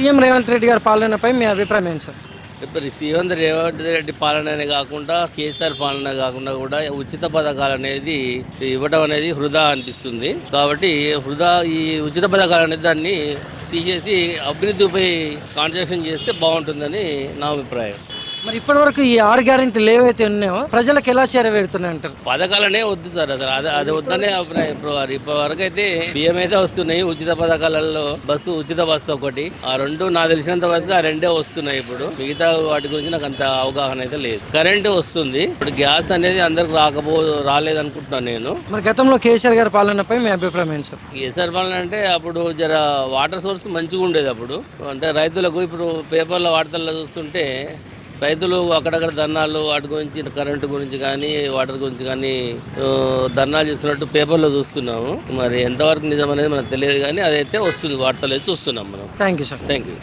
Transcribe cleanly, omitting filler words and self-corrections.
CM Revanth Reddy గారి పాలనపై మీ అభిప్రాయం ఏంటి సార్? ఇప్పుడు సీఎం రేవంత్ రెడ్డి పాలన కాకుండా కేసీఆర్ పాలన కాకుండా కూడా ఉచిత పథకాలు అనేది ఇవ్వడం అనేది వృధా అనిపిస్తుంది. కాబట్టి వృధా ఈ ఉచిత పథకాలు అనేది దాన్ని తీసేసి అభివృద్ధిపై కాన్సన్ట్రేషన్ చేస్తే బాగుంటుందని నా అభిప్రాయం. మరి ఇప్పటి వరకు ఈ 6 గ్యారెంటీలు ఏవైతే ఉన్నాయో ప్రజలకు ఎలా చేరవేరుతున్నాయి అంటారు? పథకాలనే వద్దు సార్, అసలు అది వద్దనే అభిప్రాయం. ఇప్పటి వరకు అయితే బియ్యం అయితే వస్తున్నాయి ఉచిత పథకాలలో, ఉచిత బస్సు ఒకటి, ఆ రెండు నాకు తెలిసినంత వరకు ఆ రెండే వస్తున్నాయి. ఇప్పుడు మిగతా వాటి గురించి నాకు అంత అవగాహన అయితే లేదు. కరెంటు వస్తుంది, ఇప్పుడు గ్యాస్ అనేది అందరికి రాలేదనుకుంటున్నాను నేను. మరి గతంలో కేసీఆర్ గారి పాలనపై మీ అభిప్రాయం ఏంటి సార్? కేసీఆర్ పాలన అంటే అప్పుడు జర వాటర్ సోర్స్ మంచిగా ఉండేది. అప్పుడు అంటే రైతులకు, ఇప్పుడు పేపర్లో వార్తల్లో చూస్తుంటే రైతులు అక్కడక్కడ ధర్నాలు వాటి గురించి, కరెంటు గురించి కానీ వాటర్ గురించి కానీ ధర్నాలు చేస్తున్నట్టు పేపర్లో చూస్తున్నాము. మరి ఎంతవరకు నిజం అనేది మనకు తెలియదు, కానీ అదైతే వస్తుంది, వార్తలు అయితే చూస్తున్నాం మనం. Thank you sir. Thank you.